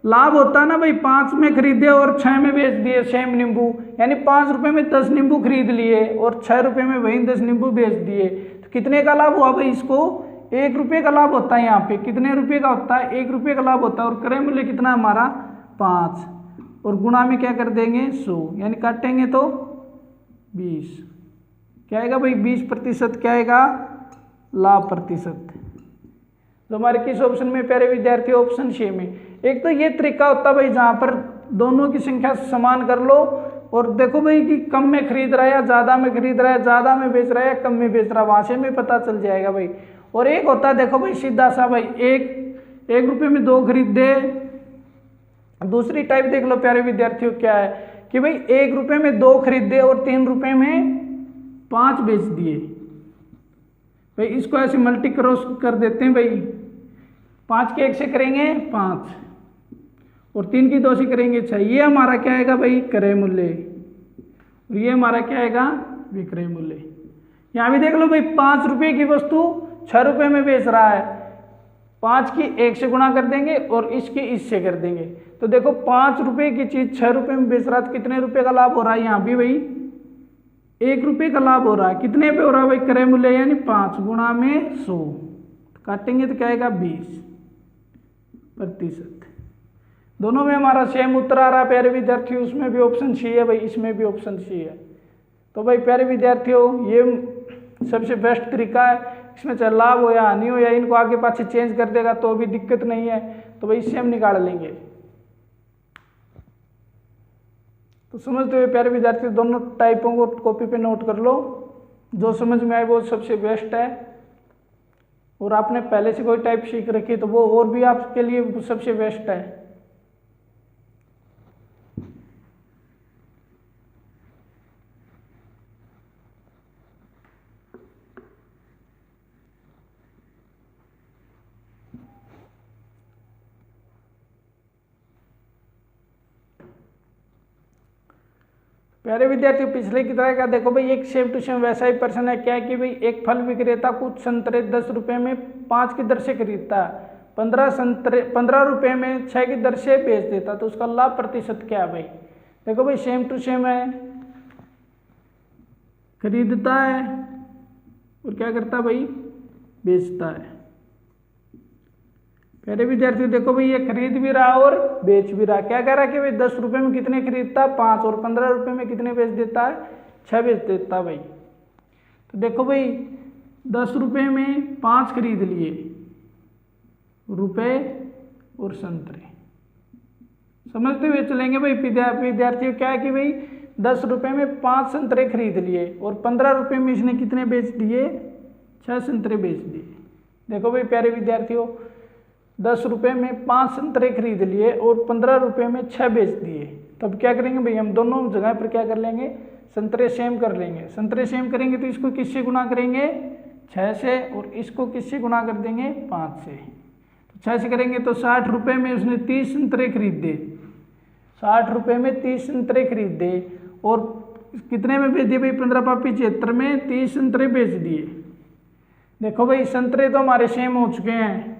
लाभ होता है ना भाई। 5 में खरीदे और 6 में बेच दिए सेम नींबू, यानी 5 रुपए में 10 नींबू खरीद लिए और 6 रुपए में वही 10 नींबू बेच दिए, तो कितने का लाभ हुआ भाई। इसको 1 रुपये का लाभ होता है। यहाँ पे कितने रुपये का होता है 1 रुपये का लाभ होता है। और क्रय मूल्य कितना हमारा 5 और गुणा में क्या कर देंगे 100, यानी काटेंगे तो 20। क्या आएगा भाई 20% क्या आएगा लाभ प्रतिशत। तो हमारे किस ऑप्शन में प्यारे विद्यार्थी, ऑप्शन 6 में। एक तो ये तरीका होता है भाई जहाँ पर दोनों की संख्या समान कर लो और देखो भाई कि कम में खरीद रहा है या ज़्यादा में खरीद रहा है, ज़्यादा में बेच रहा है या कम में बेच रहा है, वहाँ से में पता चल जाएगा भाई। और एक होता है देखो भाई सीधा सा भाई, एक रुपये में 2 खरीदे। दूसरी टाइप देख लो प्यारे विद्यार्थियों क्या है कि भाई 1 रुपये में 2 खरीदे और 3 रुपये में 5 बेच दिए भाई। इसको ऐसे मल्टी क्रॉस कर देते हैं भाई, 5 के 1 से करेंगे 5 और 3 की 2 से करेंगे 6। ये हमारा क्या आएगा भाई क्रय मूल्य और ये हमारा क्या आएगा विक्रय मूल्य। यहाँ भी देख लो भाई 5 रुपये की वस्तु 6 रुपये में बेच रहा है, 5 की 1 से गुणा कर देंगे और इसकी इससे कर देंगे, तो देखो 5 रुपये की चीज़ 6 रुपये में बेच रहा है तो कितने रुपये का लाभ हो रहा है। यहाँ भी भाई 1 रुपये का लाभ हो रहा है। कितने पे हो रहा है भाई क्रय मूल्य, यानी 5 गुणा में 100, काटेंगे तो क्या आएगा 20%। दोनों में हमारा सेम उत्तर आ रहा है प्यारे विद्यार्थियों। उसमें भी ऑप्शन सी है भाई, इसमें भी ऑप्शन सी है। तो भाई प्यारे विद्यार्थियों ये सबसे बेस्ट तरीका है। इसमें चाहे लाभ हो या हानि हो या इनको आगे पाछे चेंज कर देगा तो भी दिक्कत नहीं है, तो भाई इससे हम निकाल लेंगे। तो समझते हुए प्यारे विद्यार्थी दोनों टाइपों को कॉपी पे नोट कर लो, जो समझ में आए वो सबसे बेस्ट है। और आपने पहले से कोई टाइप सीख रखी तो वो और भी आपके लिए सबसे बेस्ट है। प्यारे विद्यार्थियों पिछले की तरह का देखो भाई एक सेम टू सेम वैसा ही प्रश्न है। क्या है कि भाई एक फल विक्रेता कुछ संतरे 10 रुपये में 5 की दर से खरीदता है, 15 रुपये में 6 की दर से बेच देता, तो उसका लाभ प्रतिशत क्या है भाई। देखो भाई सेम टू सेम है, खरीदता है और क्या करता है भाई बेचता है। प्यारे विद्यार्थी देखो भाई ये खरीद भी रहा और बेच भी रहा। क्या कह रहा है कि भाई 10 रुपये में कितने खरीदता है 5 और 15 रुपये में कितने बेच देता है 6 बेच देता है भाई। तो देखो भाई 10 रुपये में 5 खरीद लिए रुपए और संतरे, समझते हुए चलेंगे भाई विद्यार्थियों। क्या है कि भाई 10 रुपये में 5 संतरे खरीद लिए और 15 रुपये में इसने कितने बेच दिए 6 संतरे बेच दिए। देखो भाई प्यारे विद्यार्थियों 10 रुपये में 5 संतरे खरीद लिए और 15 रुपये में 6 बेच दिए, तब क्या करेंगे भाई हम दोनों जगह पर क्या कर लेंगे संतरे सेम कर लेंगे। संतरे सेम करेंगे तो इसको किससे गुणा करेंगे 6 से और इसको किससे गुणा कर देंगे 5 से। तो 6 से करेंगे तो 60 रुपये में उसने 30 संतरे खरीदे, 60 रुपये में 30 संतरे खरीदे और कितने में बेच दिए भाई 15×5 = 75 में 30 संतरे बेच दिए। देखो भाई संतरे तो हमारे सेम हो चुके हैं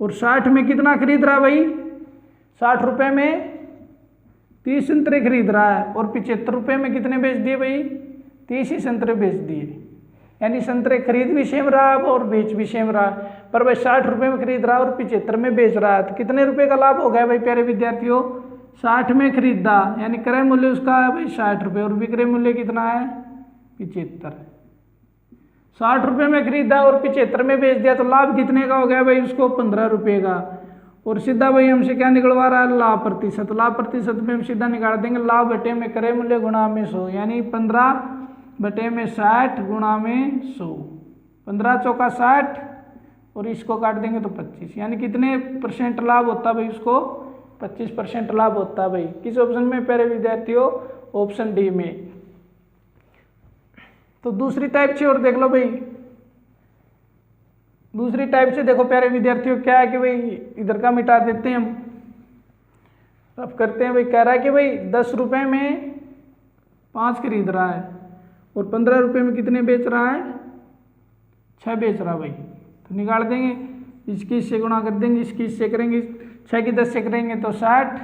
और 60 में कितना खरीद रहा है भाई 60 रुपये में 30 संतरे खरीद रहा है और 75 रुपये में कितने बेच दिए भाई 30 ही संतरे बेच दिए। यानी संतरे खरीद भी सेम रहा है और बेच भी सेम रहा है, पर भाई 60 रुपये में खरीद रहा है और 75 में बेच रहा है, तो कितने रुपए का लाभ हो गया भाई प्यारे विद्यार्थियों 60 में खरीदा, यानी क्रय मूल्य उसका है भाई 60 रुपये और विक्रय मूल्य कितना है 75। 60 रुपये में खरीदा और 75 में बेच दिया, तो लाभ कितने का हो गया भाई उसको 15 रुपये का। और सीधा भाई हमसे क्या निकलवा रहा है लाभ प्रतिशत। लाभ प्रतिशत में हम सीधा निकाल देंगे लाभ बटे में क्रय मूल्य गुणा में 100, यानी 15 बटे में 60 गुणा में 100, 15 चौका 60 और इसको काट देंगे तो 25, यानी कितने % लाभ होता है भाई उसको 25% लाभ होता है भाई। किस ऑप्शन में प्यारे विद्यार्थियों ऑप्शन डी में। तो दूसरी टाइप से और देख लो भाई, दूसरी टाइप से देखो प्यारे विद्यार्थियों, क्या है कि भाई इधर का मिटा देते हैं हम, अब करते हैं। भाई कह रहा है कि भाई 10 रुपये में 5 खरीद रहा है और 15 रुपये में कितने बेच रहा है, 6 बेच रहा है भाई। तो निकाल देंगे, इसकी इससे गुणा कर देंगे, इसकी इससे करेंगे, 6 की 10 से करेंगे तो 60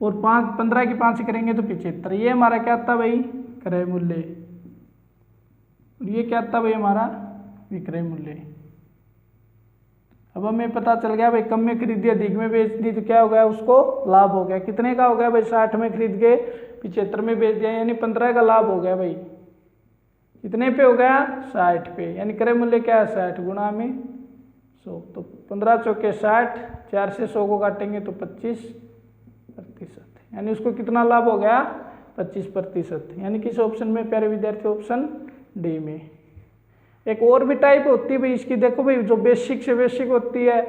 और 15 की 5 से करेंगे तो 75। ये हमारा क्या था भाई, क्रय मूल्य। और ये क्या था भाई, हमारा विक्रय मूल्य। अब हमें पता चल गया भाई, कम में खरीदी अधिक में बेच दी तो क्या हो गया, उसको लाभ हो गया। कितने का हो गया भाई, 60 में खरीद के 75 में बेच दिया, यानी 15 का लाभ हो गया भाई। कितने पे हो गया, 60 पे, यानी क्रय मूल्य क्या है, 60 गुणा में 100। तो 15 चौके 60, 4 से 100 को काटेंगे तो 25%, यानी उसको कितना लाभ हो गया, 25%। यानी किस ऑप्शन में प्यारे विद्यार्थी, ऑप्शन डी में। एक और भी टाइप होती है भाई इसकी, देखो भाई जो बेसिक से बेसिक होती है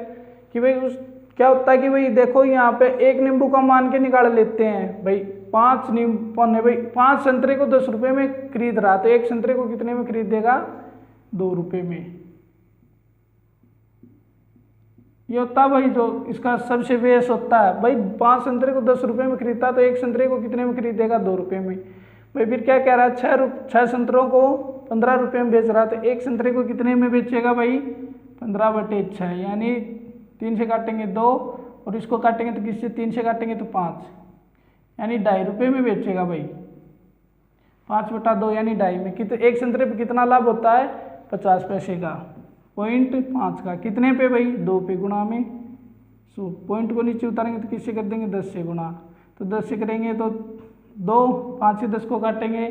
कि भाई उस क्या होता है कि भाई देखो यहाँ पे एक नींबू का मान के निकाल लेते हैं भाई, 5 नींबू भाई 5 संतरे को 10 रुपये में खरीद रहा, तो एक संतरे को कितने में खरीद देगा, 2 रुपये में। ये होता है भाई जो इसका सबसे बेस होता है भाई, 5 संतरे को 10 रुपये में खरीदता तो एक संतरे को कितने में खरीदेगा, 2 रुपये में। भाई फिर क्या कह रहा है, 6 संतरों को 15 रुपये में बेच रहा, तो एक संतरे को कितने में बेचेगा भाई, 15/6, यानी 3 से काटेंगे 2 और इसको काटेंगे तो किससे, 3 से काटेंगे तो 5, यानी 2.5 रुपये में बेचेगा भाई। 5/2 यानी 2.5 में एक संतरे पे कितना लाभ होता है, 50 पैसे का, 0.5 का, कितने पे भाई, 2 पे गुणा में 100। पॉइंट को नीचे उतारेंगे तो किससे कर देंगे, 10 से गुणा, तो 10 से करेंगे तो 2, 5 से 10 को काटेंगे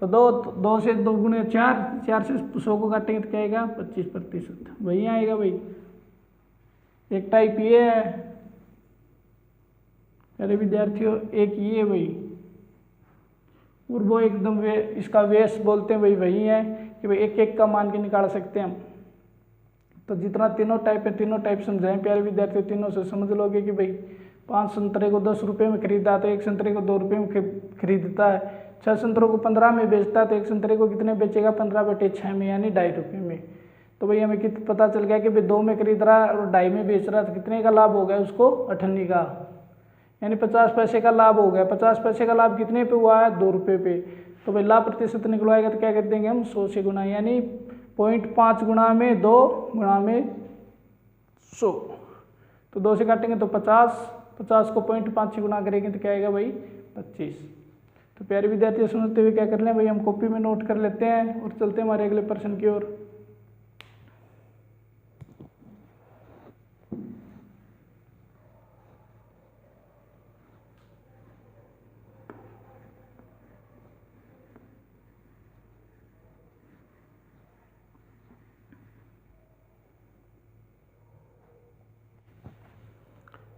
तो 2 से 2 गुणे 4, 4 से 100 को काटेंगे तो क्या आएगा, 25%, वही आएगा भाई। एक टाइप ये है अरे विद्यार्थियों, एक ये भाई, और वो एकदम इसका वेस बोलते हैं भाई, वही है कि भाई एक एक का मान के निकाल सकते हैं हम। तो जितना तीनों टाइप है, तीनों टाइप समझाएं प्यारे विद्यार्थियों, तीनों से समझ लोगे कि भाई 5 संतरे को 10 रुपये में खरीदा तो एक संतरे को 2 रुपये में खरीदता है, 6 संतरों को 15 में बेचता है तो एक संतरे को कितने बेचेगा, 15/6 में, यानी 2.5 रुपये में। तो भाई हमें कितना पता चल गया कि भाई 2 में खरीद रहा है और 2.5 में बेच रहा है, तो कितने का लाभ हो गया उसको, 98 का, यानी 50 पैसे का लाभ हो गया। 50 पैसे का लाभ कितने पे हुआ है, 2 रुपये पे। तो भाई लाभ प्रतिशत निकलवाएगा तो क्या कर देंगे हम, 100 से गुना, यानी 0.5 गुणा में 2 गुणा में 100, तो 2 से काटेंगे तो 50 को 0.5 से गुना करेंगे तो क्या आएगा भाई, 25। तो प्यारे विद्यार्थी समझते हुए क्या कर लें भाई, हम कॉपी में नोट कर लेते हैं और चलते हैं हमारे अगले प्रश्न की ओर।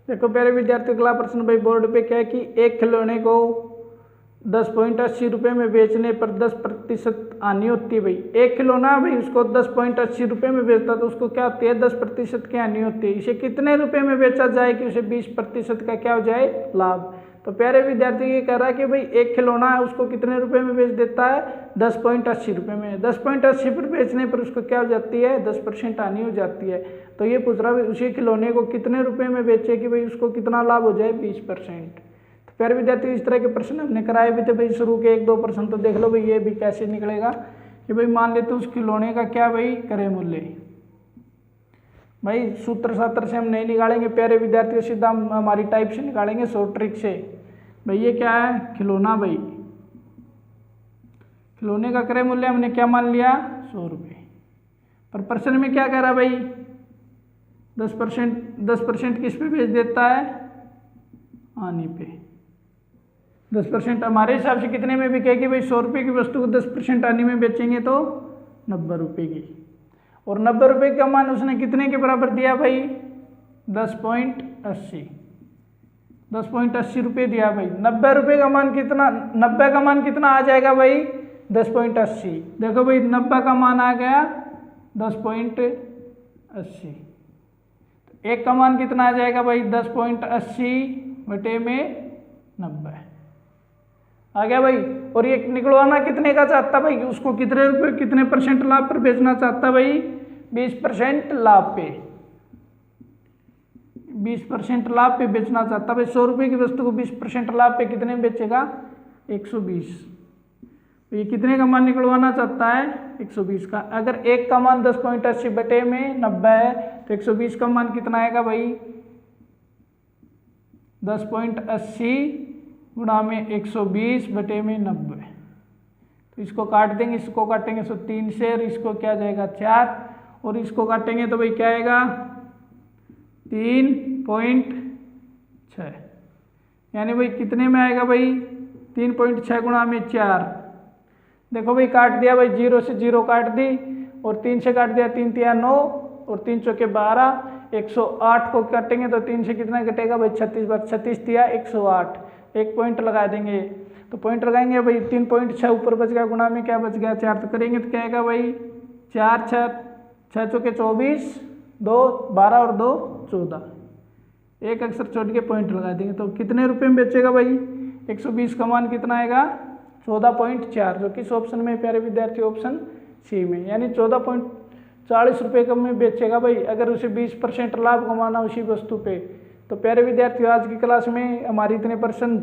देखो प्यारे विद्यार्थियों, अगला प्रश्न भाई बोर्ड पे क्या है कि एक खिलौने को 10.80 रुपये में बेचने पर 10% हानि होती है भाई। एक खिलौना भाई उसको 10.80 रुपये में बेचता तो उसको क्या होती है, 10% की हानि होती है। इसे कितने रुपए में बेचा जाए कि उसे 20% का क्या हो जाए, लाभ। तो प्यारे विद्यार्थी ये कह रहा है कि भाई एक खिलौना है उसको कितने रुपए में बेच देता है, 10.80 रुपये में। 10.80 पर बेचने पर उसको क्या हो जाती है, 10% हानि हो जाती है। तो ये पूछ रहा है उसी खिलौने को कितने रुपए में बेचे कि भाई उसको कितना लाभ हो जाए, 20%। तो प्यारे विद्यार्थी इस तरह के प्रश्न हमने कराए भी थे भाई, शुरू के 1-2 प्रश्न तो देख लो भाई ये भी कैसे निकलेगा कि भाई मान लेते उस खिलौने का क्या भाई, क्रय मूल्य। भाई सूत्र सात्र से हम नहीं निकालेंगे प्यारे विद्यार्थियों, सीधा हमारी टाइप से निकालेंगे, शॉर्ट ट्रिक से। भाई ये क्या है, खिलौना भाई, खिलौने का क्रय मूल्य हमने क्या मान लिया, 100 रुपये। पर प्रश्न में क्या कह रहा भाई, 10% किस पे बेच देता है, हानि पे। 10% हमारे हिसाब से कितने में बिकेगी भाई, 100 रुपये की वस्तु को 10% हानि में बेचेंगे तो 90 रुपये की। और 90 रुपये का मान उसने कितने के बराबर दिया भाई, 10.80 रुपये दिया भाई। 90 रुपये का मान कितना, 90 का मान कितना आ जाएगा भाई, 10.80। देखो भाई 90 का मान आ गया 10.80, एक का मान कितना आ जाएगा भाई, 10.80 बटे में 90। आ गया भाई। और ये निकलवाना कितने का चाहता भाई, उसको कितने रुपए कितने % लाभ पर बेचना चाहता भाई, 20% लाभ पे, 20% लाभ पे बेचना चाहता भाई। 100 रुपये की वस्तु को 20% लाभ पे कितने में बेचेगा, 120। तो ये कितने का मान निकलवाना चाहता है, 120 का। अगर एक का मान 10.80 बटे में 90 है तो 120 का मान कितना आएगा भाई, 10.80 गुणा में 120 बटे में 90। तो इसको काट देंगे, इसको काटेंगे तो 3 से, और इसको क्या जाएगा 4, और इसको काटेंगे तो भाई क्या आएगा 3.6। यानी भाई कितने में आएगा भाई, 3.6 गुणा में 4। देखो भाई काट दिया भाई, 0 से 0 काट दी, और 3 से काट दिया, 3 तिया 9 और 3 चौके 12। 108 को काटेंगे तो 3 से कितना कटेगा भाई, 36 बार 36 तिया 108। एक पॉइंट लगा देंगे, तो पॉइंट लगाएंगे भाई, 3.6 ऊपर बच गया, गुणा में क्या बच गया 4, तो करेंगे तो क्या आएगा भाई 4 6 चौके 24, 2 12 और 2 14। एक अक्षर छोड़ के पॉइंट लगा देंगे, तो कितने रुपए में बेचेगा भाई, 120 का मान कितना आएगा 14.4, जो किस ऑप्शन में प्यारे विद्यार्थी, ऑप्शन सी में। यानी 14.40 रुपये कम में बेचेगा भाई, अगर उसे 20% लाभ कमाना उसी वस्तु पे। तो प्यारे विद्यार्थी आज की क्लास में हमारी इतने प्रश्न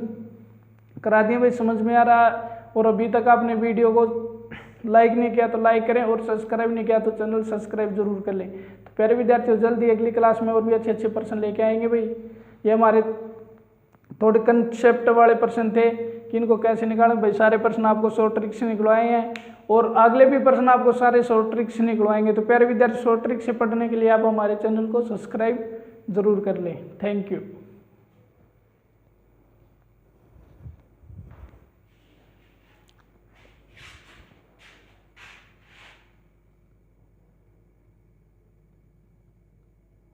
करा दिए भाई, समझ में आ रहा। और अभी तक आपने वीडियो को लाइक नहीं किया तो लाइक करें, और सब्सक्राइब नहीं किया तो चैनल सब्सक्राइब जरूर कर लें। तो प्यारे विद्यार्थियों जल्दी अगली क्लास में और भी अच्छे अच्छे प्रश्न लेके आएंगे भाई। ये हमारे थोड़े कंसेप्ट वाले प्रश्न थे कि इनको कैसे निकालें भाई, सारे प्रश्न आपको शॉर्ट ट्रिक से निकलवाए हैं, और अगले भी प्रश्न आपको सारे शॉर्ट ट्रिक से निकलवाएंगे। तो प्यारे विद्यार्थी शॉर्ट ट्रिक से पढ़ने के लिए आप हमारे चैनल को सब्सक्राइब जरूर कर लें। Thank you.